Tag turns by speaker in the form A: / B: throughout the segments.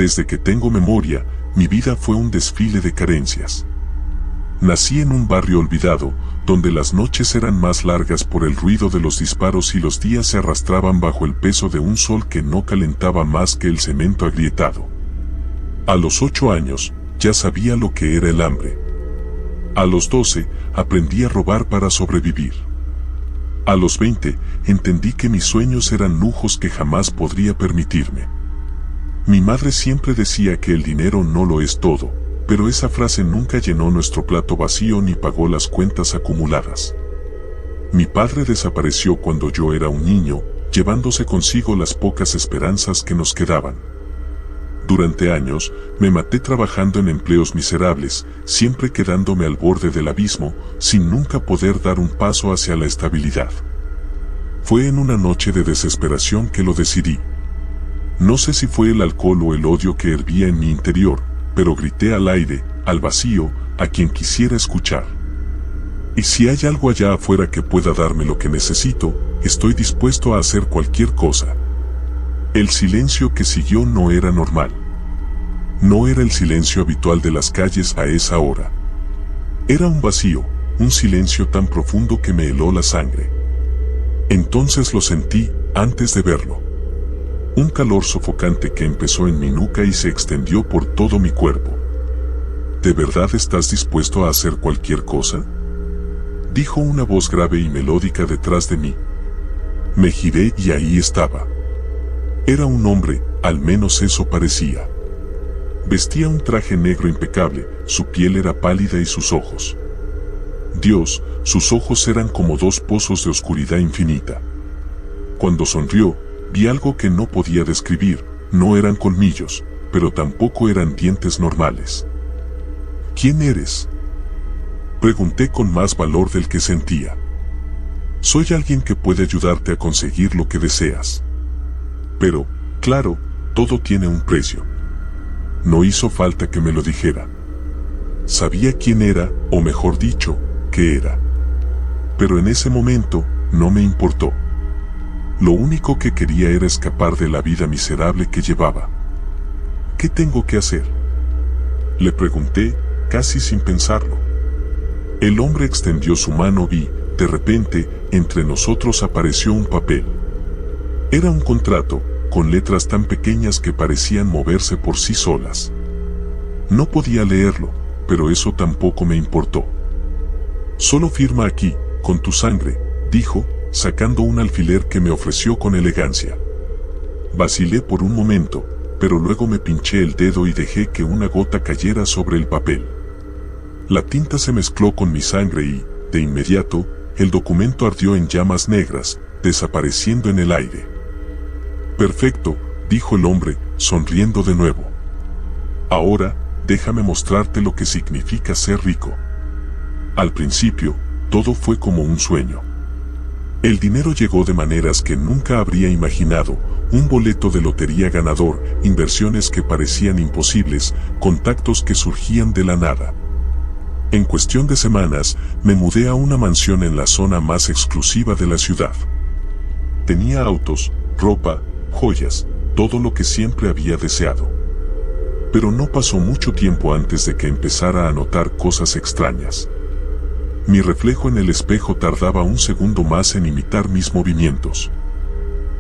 A: Desde que tengo memoria, mi vida fue un desfile de carencias. Nací en un barrio olvidado, donde las noches eran más largas por el ruido de los disparos y los días se arrastraban bajo el peso de un sol que no calentaba más que el cemento agrietado. A los 8 años, ya sabía lo que era el hambre. A los 12, aprendí a robar para sobrevivir. A los 20, entendí que mis sueños eran lujos que jamás podría permitirme. Mi madre siempre decía que el dinero no lo es todo, pero esa frase nunca llenó nuestro plato vacío ni pagó las cuentas acumuladas. Mi padre desapareció cuando yo era un niño, llevándose consigo las pocas esperanzas que nos quedaban. Durante años, me maté trabajando en empleos miserables, siempre quedándome al borde del abismo, sin nunca poder dar un paso hacia la estabilidad. Fue en una noche de desesperación que lo decidí. No sé si fue el alcohol o el odio que hervía en mi interior, pero grité al aire, al vacío, a quien quisiera escuchar. Y si hay algo allá afuera que pueda darme lo que necesito, estoy dispuesto a hacer cualquier cosa. El silencio que siguió no era normal. No era el silencio habitual de las calles a esa hora. Era un vacío, un silencio tan profundo que me heló la sangre. Entonces lo sentí, antes de verlo. Un calor sofocante que empezó en mi nuca y se extendió por todo mi cuerpo. ¿De verdad estás dispuesto a hacer cualquier cosa?, dijo una voz grave y melódica detrás de mí. Me giré y ahí estaba. Era un hombre, al menos eso parecía. Vestía un traje negro impecable, su piel era pálida y sus ojos. Dios, sus ojos eran como 2 pozos de oscuridad infinita. Cuando sonrió, vi algo que no podía describir, no eran colmillos, pero tampoco eran dientes normales. ¿Quién eres?, pregunté con más valor del que sentía. Soy alguien que puede ayudarte a conseguir lo que deseas. Pero, claro, todo tiene un precio. No hizo falta que me lo dijera. Sabía quién era, o mejor dicho, qué era. Pero en ese momento, no me importó. Lo único que quería era escapar de la vida miserable que llevaba. ¿Qué tengo que hacer?, le pregunté, casi sin pensarlo. El hombre extendió su mano y, de repente, entre nosotros apareció un papel. Era un contrato, con letras tan pequeñas que parecían moverse por sí solas. No podía leerlo, pero eso tampoco me importó. Solo firma aquí, con tu sangre, dijo, sacando un alfiler que me ofreció con elegancia. Vacilé por un momento, pero luego me pinché el dedo y dejé que una gota cayera sobre el papel. La tinta se mezcló con mi sangre y, de inmediato, el documento ardió en llamas negras, desapareciendo en el aire. Perfecto, dijo el hombre, sonriendo de nuevo. Ahora, déjame mostrarte lo que significa ser rico. Al principio, todo fue como un sueño. El dinero llegó de maneras que nunca habría imaginado, un boleto de lotería ganador, inversiones que parecían imposibles, contactos que surgían de la nada. En cuestión de semanas, me mudé a una mansión en la zona más exclusiva de la ciudad. Tenía autos, ropa, joyas, todo lo que siempre había deseado. Pero no pasó mucho tiempo antes de que empezara a notar cosas extrañas. Mi reflejo en el espejo tardaba un segundo más en imitar mis movimientos.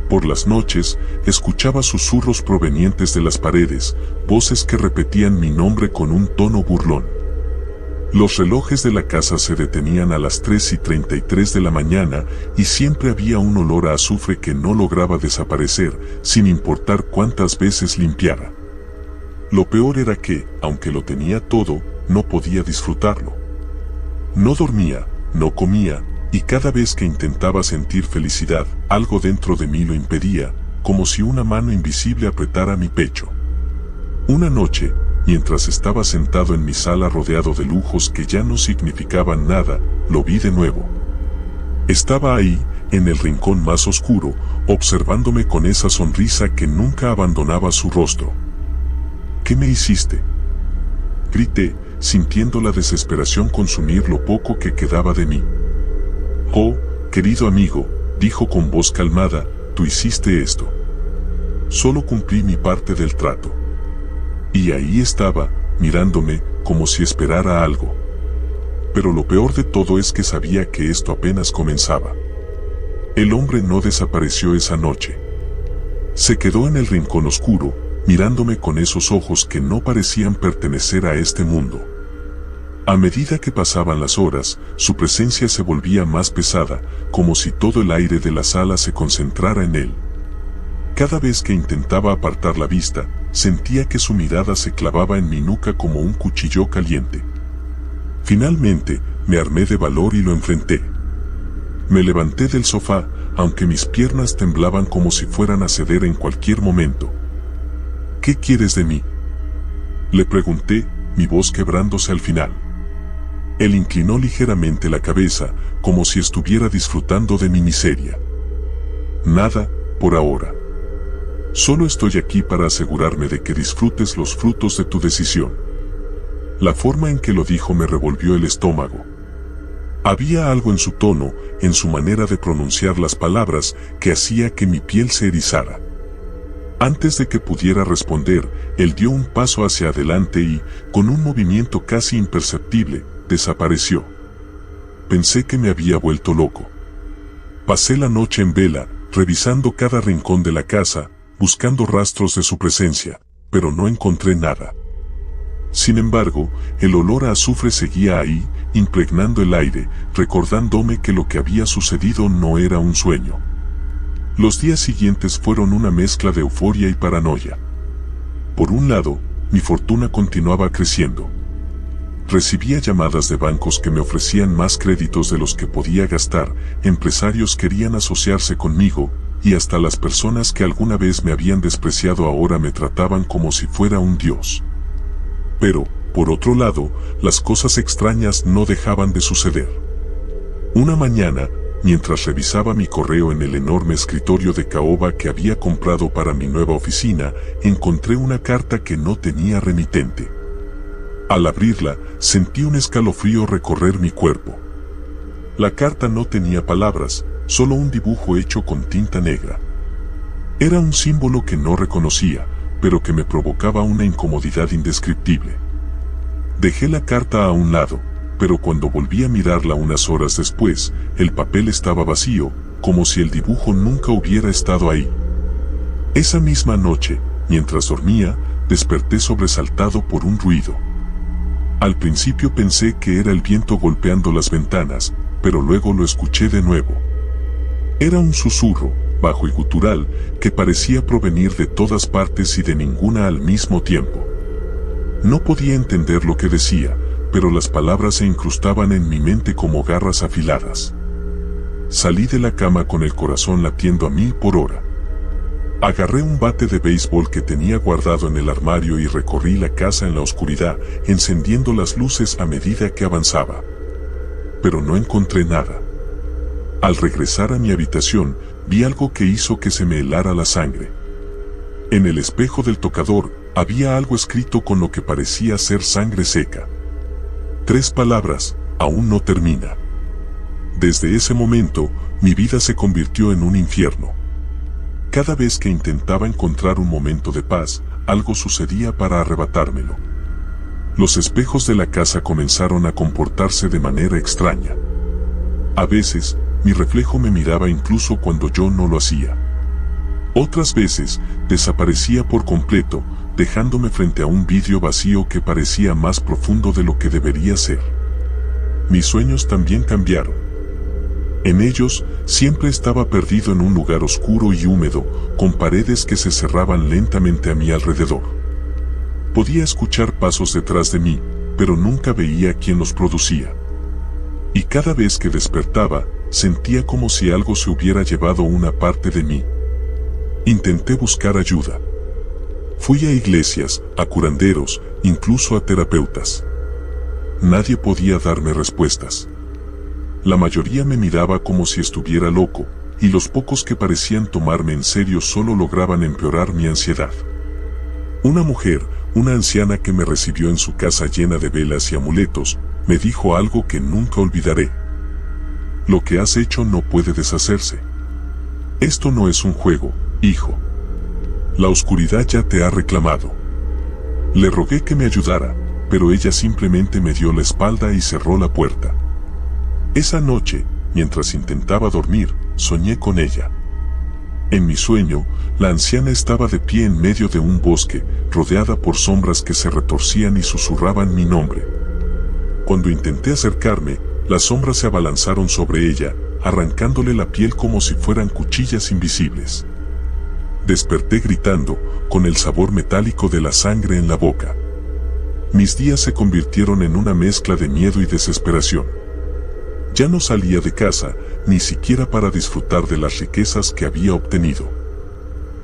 A: Por las noches, escuchaba susurros provenientes de las paredes, voces que repetían mi nombre con un tono burlón. Los relojes de la casa se detenían a las 3:33 de la mañana y siempre había un olor a azufre que no lograba desaparecer, sin importar cuántas veces limpiara. Lo peor era que, aunque lo tenía todo, no podía disfrutarlo. No dormía, no comía, y cada vez que intentaba sentir felicidad, algo dentro de mí lo impedía, como si una mano invisible apretara mi pecho. Una noche, mientras estaba sentado en mi sala rodeado de lujos que ya no significaban nada, lo vi de nuevo. Estaba ahí, en el rincón más oscuro, observándome con esa sonrisa que nunca abandonaba su rostro. ¿Qué me hiciste?, grité, sintiendo la desesperación consumir lo poco que quedaba de mí. Oh, querido amigo, dijo con voz calmada, tú hiciste esto. Solo cumplí mi parte del trato. Y ahí estaba, mirándome, como si esperara algo. Pero lo peor de todo es que sabía que esto apenas comenzaba. El hombre no desapareció esa noche. Se quedó en el rincón oscuro, mirándome con esos ojos que no parecían pertenecer a este mundo. A medida que pasaban las horas, su presencia se volvía más pesada, como si todo el aire de la sala se concentrara en él. Cada vez que intentaba apartar la vista, sentía que su mirada se clavaba en mi nuca como un cuchillo caliente. Finalmente, me armé de valor y lo enfrenté. Me levanté del sofá, aunque mis piernas temblaban como si fueran a ceder en cualquier momento. ¿Qué quieres de mí?, le pregunté, mi voz quebrándose al final. Él inclinó ligeramente la cabeza, como si estuviera disfrutando de mi miseria. Nada, por ahora. Solo estoy aquí para asegurarme de que disfrutes los frutos de tu decisión. La forma en que lo dijo me revolvió el estómago. Había algo en su tono, en su manera de pronunciar las palabras, que hacía que mi piel se erizara. Antes de que pudiera responder, él dio un paso hacia adelante y, con un movimiento casi imperceptible, desapareció. Pensé que me había vuelto loco. Pasé la noche en vela, revisando cada rincón de la casa, buscando rastros de su presencia, pero no encontré nada. Sin embargo, el olor a azufre seguía ahí, impregnando el aire, recordándome que lo que había sucedido no era un sueño. Los días siguientes fueron una mezcla de euforia y paranoia. Por un lado, mi fortuna continuaba creciendo. Recibía llamadas de bancos que me ofrecían más créditos de los que podía gastar, empresarios querían asociarse conmigo, y hasta las personas que alguna vez me habían despreciado ahora me trataban como si fuera un dios. Pero, por otro lado, las cosas extrañas no dejaban de suceder. Una mañana, mientras revisaba mi correo en el enorme escritorio de caoba que había comprado para mi nueva oficina, encontré una carta que no tenía remitente. Al abrirla, sentí un escalofrío recorrer mi cuerpo. La carta no tenía palabras, solo un dibujo hecho con tinta negra. Era un símbolo que no reconocía, pero que me provocaba una incomodidad indescriptible. Dejé la carta a un lado, pero cuando volví a mirarla unas horas después, el papel estaba vacío, como si el dibujo nunca hubiera estado ahí. Esa misma noche, mientras dormía, desperté sobresaltado por un ruido. Al principio pensé que era el viento golpeando las ventanas, pero luego lo escuché de nuevo. Era un susurro, bajo y gutural, que parecía provenir de todas partes y de ninguna al mismo tiempo. No podía entender lo que decía, pero las palabras se incrustaban en mi mente como garras afiladas. Salí de la cama con el corazón latiendo a 1000 por hora. Agarré un bate de béisbol que tenía guardado en el armario y recorrí la casa en la oscuridad, encendiendo las luces a medida que avanzaba. Pero no encontré nada. Al regresar a mi habitación, vi algo que hizo que se me helara la sangre. En el espejo del tocador, había algo escrito con lo que parecía ser sangre seca. 3 palabras, aún no termina. Desde ese momento, mi vida se convirtió en un infierno. Cada vez que intentaba encontrar un momento de paz, algo sucedía para arrebatármelo. Los espejos de la casa comenzaron a comportarse de manera extraña. A veces, mi reflejo me miraba incluso cuando yo no lo hacía. Otras veces, desaparecía por completo, dejándome frente a un vidrio vacío que parecía más profundo de lo que debería ser. Mis sueños también cambiaron. En ellos, siempre estaba perdido en un lugar oscuro y húmedo, con paredes que se cerraban lentamente a mi alrededor. Podía escuchar pasos detrás de mí, pero nunca veía quién los producía. Y cada vez que despertaba, sentía como si algo se hubiera llevado una parte de mí. Intenté buscar ayuda. Fui a iglesias, a curanderos, incluso a terapeutas. Nadie podía darme respuestas. La mayoría me miraba como si estuviera loco, y los pocos que parecían tomarme en serio solo lograban empeorar mi ansiedad. Una mujer, una anciana que me recibió en su casa llena de velas y amuletos, me dijo algo que nunca olvidaré. Lo que has hecho no puede deshacerse. Esto no es un juego, hijo. La oscuridad ya te ha reclamado. Le rogué que me ayudara, pero ella simplemente me dio la espalda y cerró la puerta. Esa noche, mientras intentaba dormir, soñé con ella. En mi sueño, la anciana estaba de pie en medio de un bosque, rodeada por sombras que se retorcían y susurraban mi nombre. Cuando intenté acercarme, las sombras se abalanzaron sobre ella, arrancándole la piel como si fueran cuchillas invisibles. Desperté gritando, con el sabor metálico de la sangre en la boca. Mis días se convirtieron en una mezcla de miedo y desesperación. Ya no salía de casa, ni siquiera para disfrutar de las riquezas que había obtenido.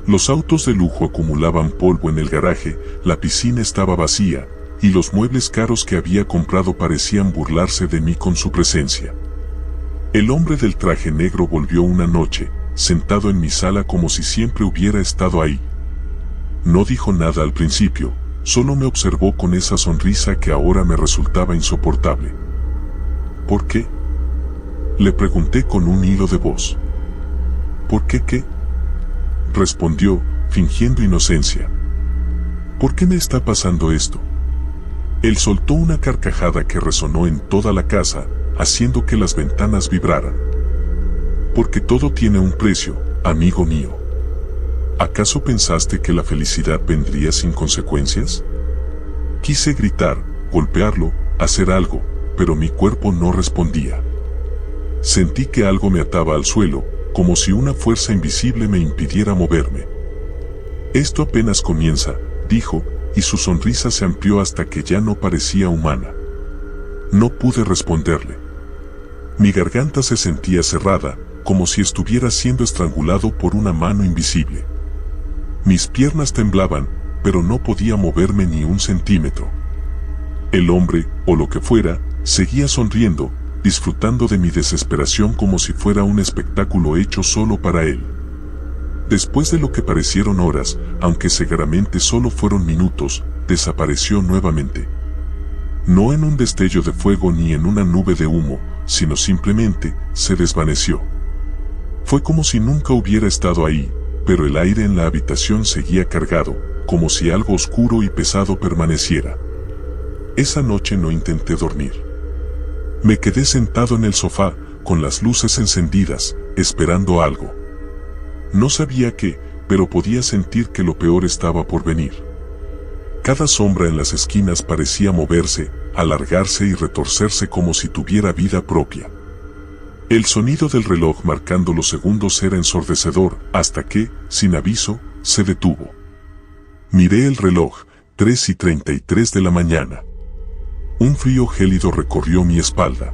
A: Los autos de lujo acumulaban polvo en el garaje, la piscina estaba vacía, y los muebles caros que había comprado parecían burlarse de mí con su presencia. El hombre del traje negro volvió una noche, sentado en mi sala como si siempre hubiera estado ahí. No dijo nada al principio, solo me observó con esa sonrisa que ahora me resultaba insoportable. ¿Por qué? Le pregunté con un hilo de voz. ¿Por qué qué? Respondió, fingiendo inocencia. ¿Por qué me está pasando esto? Él soltó una carcajada que resonó en toda la casa, haciendo que las ventanas vibraran. Porque todo tiene un precio, amigo mío. ¿Acaso pensaste que la felicidad vendría sin consecuencias? Quise gritar, golpearlo, hacer algo, pero mi cuerpo no respondía. Sentí que algo me ataba al suelo, como si una fuerza invisible me impidiera moverme. Esto apenas comienza, dijo, y su sonrisa se amplió hasta que ya no parecía humana. No pude responderle. Mi garganta se sentía cerrada, como si estuviera siendo estrangulado por una mano invisible. Mis piernas temblaban, pero no podía moverme ni un centímetro. El hombre, o lo que fuera, seguía sonriendo, disfrutando de mi desesperación como si fuera un espectáculo hecho solo para él. Después de lo que parecieron horas, aunque seguramente solo fueron minutos, desapareció nuevamente. No en un destello de fuego ni en una nube de humo, sino simplemente se desvaneció. Fue como si nunca hubiera estado ahí, pero el aire en la habitación seguía cargado, como si algo oscuro y pesado permaneciera. Esa noche no intenté dormir. Me quedé sentado en el sofá, con las luces encendidas, esperando algo. No sabía qué, pero podía sentir que lo peor estaba por venir. Cada sombra en las esquinas parecía moverse, alargarse y retorcerse como si tuviera vida propia. El sonido del reloj marcando los segundos era ensordecedor, hasta que, sin aviso, se detuvo. Miré el reloj, 3:33 de la mañana. Un frío gélido recorrió mi espalda.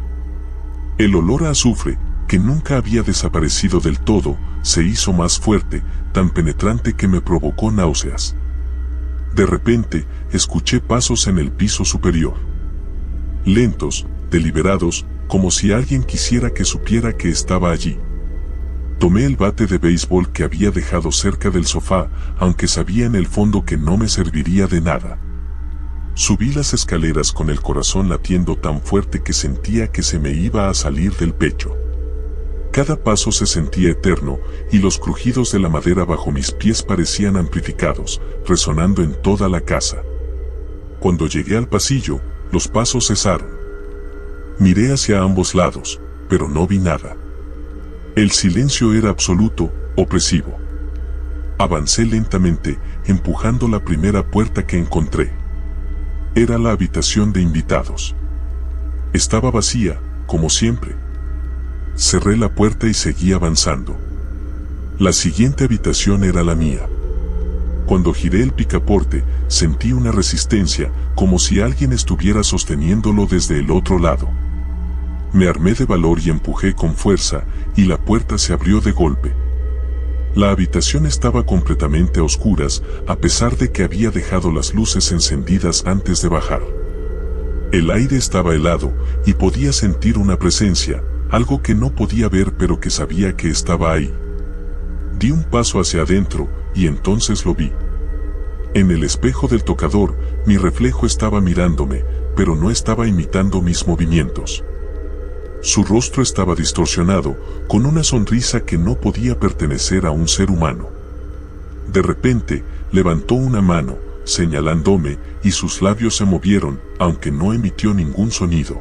A: El olor a azufre, que nunca había desaparecido del todo, se hizo más fuerte, tan penetrante que me provocó náuseas. De repente, escuché pasos en el piso superior. Lentos, deliberados, como si alguien quisiera que supiera que estaba allí. Tomé el bate de béisbol que había dejado cerca del sofá, aunque sabía en el fondo que no me serviría de nada. Subí las escaleras con el corazón latiendo tan fuerte que sentía que se me iba a salir del pecho. Cada paso se sentía eterno, y los crujidos de la madera bajo mis pies parecían amplificados, resonando en toda la casa. Cuando llegué al pasillo, los pasos cesaron. Miré hacia ambos lados, pero no vi nada. El silencio era absoluto, opresivo. Avancé lentamente, empujando la primera puerta que encontré. Era la habitación de invitados. Estaba vacía, como siempre. Cerré la puerta y seguí avanzando. La siguiente habitación era la mía. Cuando giré el picaporte, sentí una resistencia, como si alguien estuviera sosteniéndolo desde el otro lado. Me armé de valor y empujé con fuerza, y la puerta se abrió de golpe. La habitación estaba completamente a oscuras, a pesar de que había dejado las luces encendidas antes de bajar. El aire estaba helado, y podía sentir una presencia, algo que no podía ver pero que sabía que estaba ahí. Di un paso hacia adentro, y entonces lo vi. En el espejo del tocador, mi reflejo estaba mirándome, pero no estaba imitando mis movimientos. Su rostro estaba distorsionado, con una sonrisa que no podía pertenecer a un ser humano. De repente, levantó una mano, señalándome, y sus labios se movieron, aunque no emitió ningún sonido.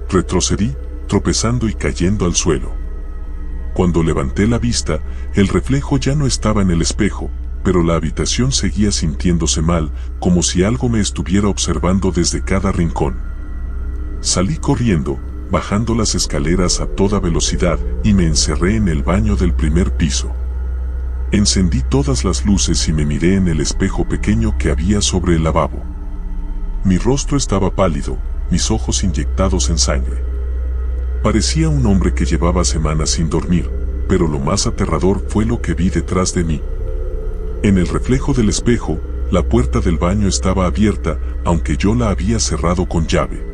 A: Retrocedí, tropezando y cayendo al suelo. Cuando levanté la vista, el reflejo ya no estaba en el espejo, pero la habitación seguía sintiéndose mal, como si algo me estuviera observando desde cada rincón. Salí corriendo, bajando las escaleras a toda velocidad, y me encerré en el baño del primer piso. Encendí todas las luces y me miré en el espejo pequeño que había sobre el lavabo. Mi rostro estaba pálido, mis ojos inyectados en sangre. Parecía un hombre que llevaba semanas sin dormir, pero lo más aterrador fue lo que vi detrás de mí. En el reflejo del espejo, la puerta del baño estaba abierta, aunque yo la había cerrado con llave.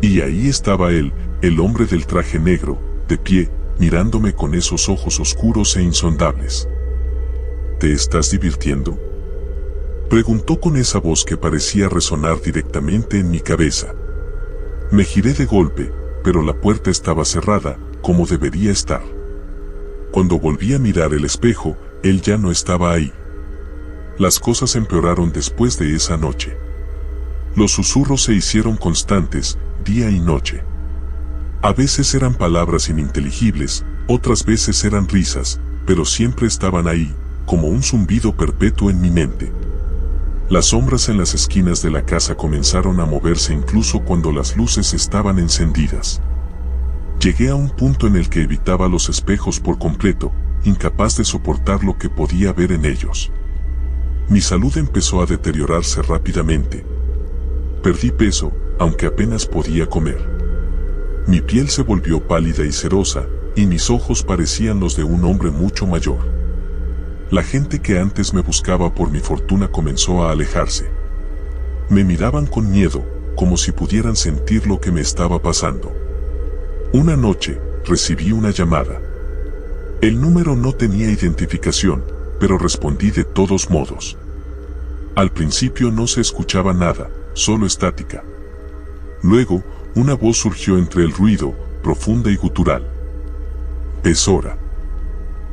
A: Y ahí estaba él, el hombre del traje negro, de pie, mirándome con esos ojos oscuros e insondables. ¿Te estás divirtiendo?, preguntó con esa voz que parecía resonar directamente en mi cabeza. Me giré de golpe, pero la puerta estaba cerrada, como debería estar. Cuando volví a mirar el espejo, él ya no estaba ahí. Las cosas empeoraron después de esa noche. Los susurros se hicieron constantes, día y noche. A veces eran palabras ininteligibles, otras veces eran risas, pero siempre estaban ahí, como un zumbido perpetuo en mi mente. Las sombras en las esquinas de la casa comenzaron a moverse incluso cuando las luces estaban encendidas. Llegué a un punto en el que evitaba los espejos por completo, incapaz de soportar lo que podía ver en ellos. Mi salud empezó a deteriorarse rápidamente. Perdí peso, aunque apenas podía comer. Mi piel se volvió pálida y cerosa, y mis ojos parecían los de un hombre mucho mayor. La gente que antes me buscaba por mi fortuna comenzó a alejarse. Me miraban con miedo, como si pudieran sentir lo que me estaba pasando. Una noche, recibí una llamada. El número no tenía identificación, pero respondí de todos modos. Al principio no se escuchaba nada, solo estática. Luego, una voz surgió entre el ruido, profunda y gutural. Es hora.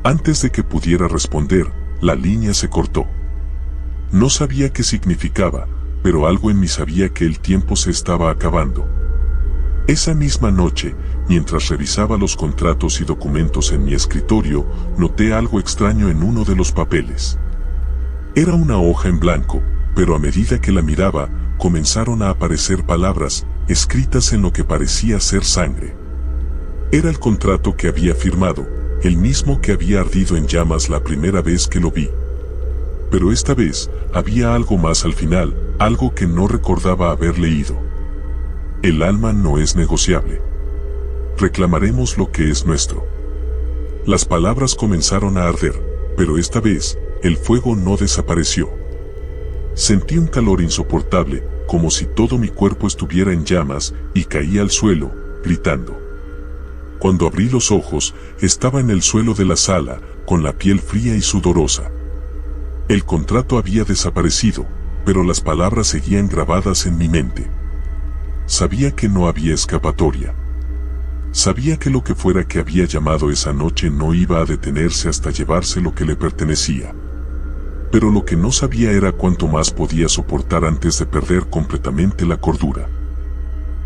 A: Antes de que pudiera responder, la línea se cortó. No sabía qué significaba, pero algo en mí sabía que el tiempo se estaba acabando. Esa misma noche, mientras revisaba los contratos y documentos en mi escritorio, noté algo extraño en uno de los papeles. Era una hoja en blanco, pero a medida que la miraba, comenzaron a aparecer palabras, escritas en lo que parecía ser sangre. Era el contrato que había firmado, el mismo que había ardido en llamas la primera vez que lo vi. Pero esta vez, había algo más al final, algo que no recordaba haber leído. El alma no es negociable. Reclamaremos lo que es nuestro. Las palabras comenzaron a arder, pero esta vez, el fuego no desapareció. Sentí un calor insoportable, como si todo mi cuerpo estuviera en llamas, y caí al suelo, gritando. Cuando abrí los ojos, estaba en el suelo de la sala, con la piel fría y sudorosa. El contrato había desaparecido, pero las palabras seguían grabadas en mi mente. Sabía que no había escapatoria. Sabía que lo que fuera que había llamado esa noche no iba a detenerse hasta llevarse lo que le pertenecía. Pero lo que no sabía era cuánto más podía soportar antes de perder completamente la cordura.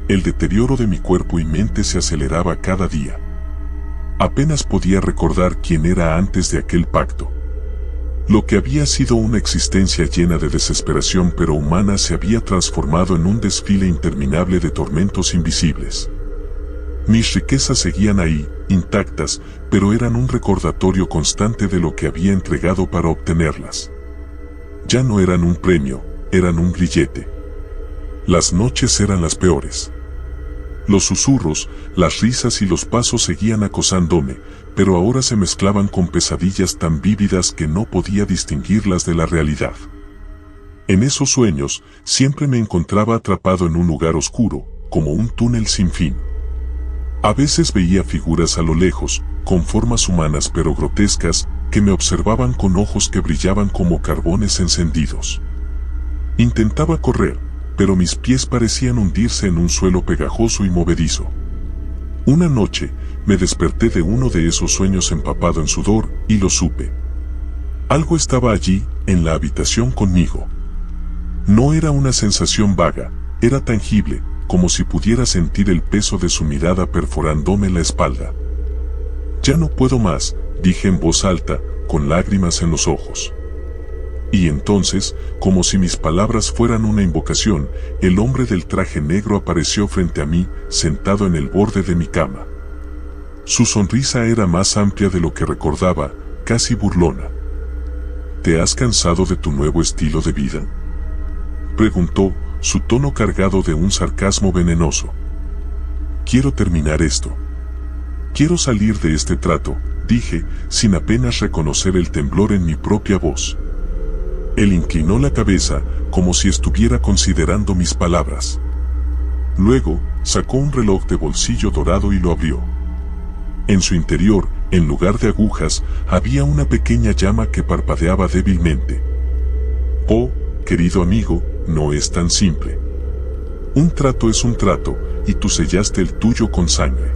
A: El deterioro de mi cuerpo y mente se aceleraba cada día. Apenas podía recordar quién era antes de aquel pacto. Lo que había sido una existencia llena de desesperación pero humana se había transformado en un desfile interminable de tormentos invisibles. Mis riquezas seguían ahí, intactas, pero eran un recordatorio constante de lo que había entregado para obtenerlas. Ya no eran un premio, eran un grillete. Las noches eran las peores. Los susurros, las risas y los pasos seguían acosándome, pero ahora se mezclaban con pesadillas tan vívidas que no podía distinguirlas de la realidad. En esos sueños, siempre me encontraba atrapado en un lugar oscuro, como un túnel sin fin. A veces veía figuras a lo lejos, con formas humanas pero grotescas, que me observaban con ojos que brillaban como carbones encendidos. Intentaba correr, pero mis pies parecían hundirse en un suelo pegajoso y movedizo. Una noche, me desperté de uno de esos sueños empapado en sudor, y lo supe. Algo estaba allí, en la habitación conmigo. No era una sensación vaga, era tangible, como si pudiera sentir el peso de su mirada perforándome la espalda. Ya no puedo más, dije en voz alta, con lágrimas en los ojos. Y entonces, como si mis palabras fueran una invocación, el hombre del traje negro apareció frente a mí, sentado en el borde de mi cama. Su sonrisa era más amplia de lo que recordaba, casi burlona. ¿Te has cansado de tu nuevo estilo de vida?, preguntó, su tono cargado de un sarcasmo venenoso. Quiero terminar esto. Quiero salir de este trato, dije, sin apenas reconocer el temblor en mi propia voz. Él inclinó la cabeza, como si estuviera considerando mis palabras. Luego, sacó un reloj de bolsillo dorado y lo abrió. En su interior, en lugar de agujas, había una pequeña llama que parpadeaba débilmente. Oh, querido amigo, no es tan simple. Un trato es un trato, y tú sellaste el tuyo con sangre.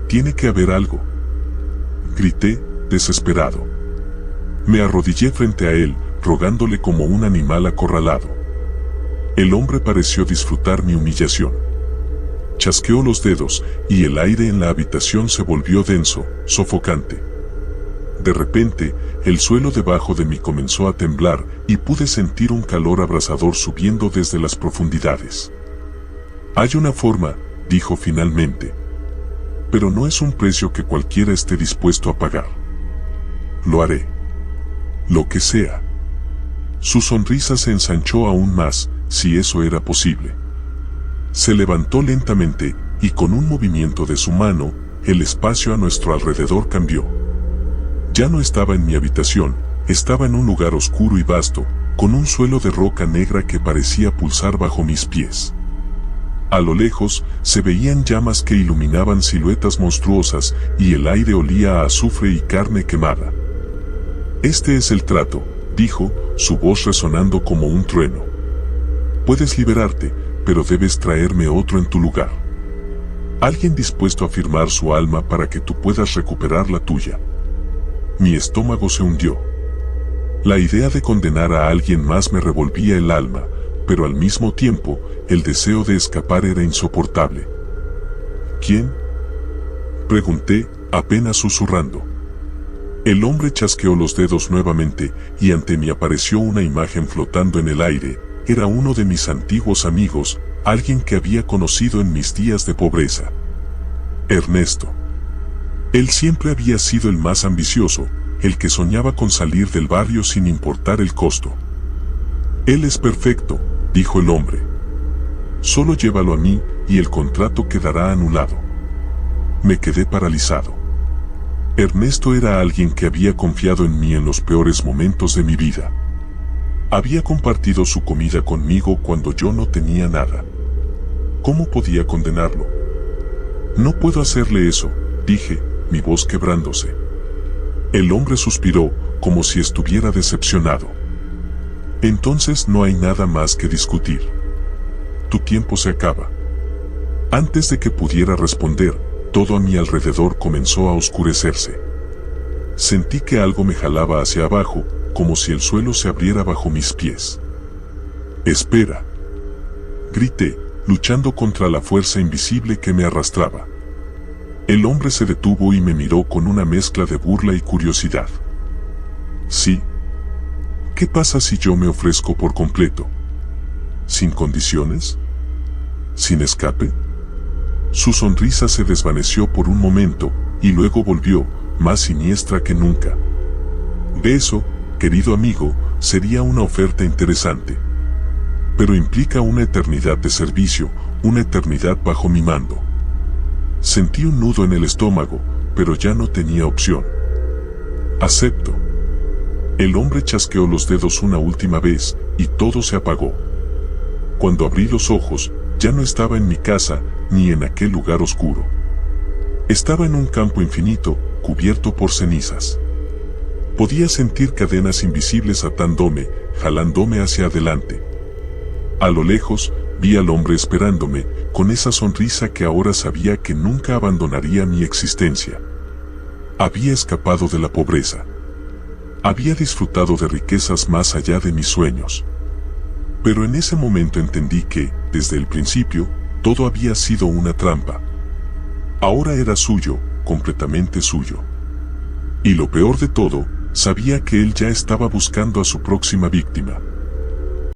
A: Tiene que haber algo. Grité, desesperado. Me arrodillé frente a él, rogándole como un animal acorralado. El hombre pareció disfrutar mi humillación. Chasqueó los dedos, y el aire en la habitación se volvió denso, sofocante. De repente, el suelo debajo de mí comenzó a temblar, y pude sentir un calor abrasador subiendo desde las profundidades. Hay una forma, dijo finalmente. Pero no es un precio que cualquiera esté dispuesto a pagar. Lo haré. Lo que sea. Su sonrisa se ensanchó aún más, si eso era posible. Se levantó lentamente, y con un movimiento de su mano, el espacio a nuestro alrededor cambió. Ya no estaba en mi habitación, estaba en un lugar oscuro y vasto, con un suelo de roca negra que parecía pulsar bajo mis pies. A lo lejos, se veían llamas que iluminaban siluetas monstruosas, y el aire olía a azufre y carne quemada. Este es el trato, dijo, su voz resonando como un trueno. Puedes liberarte, pero debes traerme otro en tu lugar. Alguien dispuesto a firmar su alma para que tú puedas recuperar la tuya. Mi estómago se hundió. La idea de condenar a alguien más me revolvía el alma, pero al mismo tiempo, el deseo de escapar era insoportable. ¿Quién?, pregunté, apenas susurrando. El hombre chasqueó los dedos nuevamente, y ante mí apareció una imagen flotando en el aire. Era uno de mis antiguos amigos, alguien que había conocido en mis días de pobreza. Ernesto. Él siempre había sido el más ambicioso, el que soñaba con salir del barrio sin importar el costo. Él es perfecto, dijo el hombre. Solo llévalo a mí, y el contrato quedará anulado. Me quedé paralizado. Ernesto era alguien que había confiado en mí en los peores momentos de mi vida. Había compartido su comida conmigo cuando yo no tenía nada. ¿Cómo podía condenarlo? No puedo hacerle eso, dije, mi voz quebrándose. El hombre suspiró, como si estuviera decepcionado. Entonces no hay nada más que discutir. Tu tiempo se acaba. Antes de que pudiera responder, todo a mi alrededor comenzó a oscurecerse. Sentí que algo me jalaba hacia abajo, como si el suelo se abriera bajo mis pies. «Espera», grité, luchando contra la fuerza invisible que me arrastraba. El hombre se detuvo y me miró con una mezcla de burla y curiosidad. «¿Sí? ¿Qué pasa si yo me ofrezco por completo? ¿Sin condiciones? ¿Sin escape?» Su sonrisa se desvaneció por un momento, y luego volvió, más siniestra que nunca. «De eso, querido amigo, sería una oferta interesante. Pero implica una eternidad de servicio, una eternidad bajo mi mando». Sentí un nudo en el estómago, pero ya no tenía opción. «Acepto». El hombre chasqueó los dedos una última vez, y todo se apagó. Cuando abrí los ojos, ya no estaba en mi casa, ni en aquel lugar oscuro. Estaba en un campo infinito, cubierto por cenizas. Podía sentir cadenas invisibles atándome, jalándome hacia adelante. A lo lejos, vi al hombre esperándome, con esa sonrisa que ahora sabía que nunca abandonaría mi existencia. Había escapado de la pobreza. Había disfrutado de riquezas más allá de mis sueños. Pero en ese momento entendí que, desde el principio, todo había sido una trampa. Ahora era suyo, completamente suyo. Y lo peor de todo, sabía que él ya estaba buscando a su próxima víctima.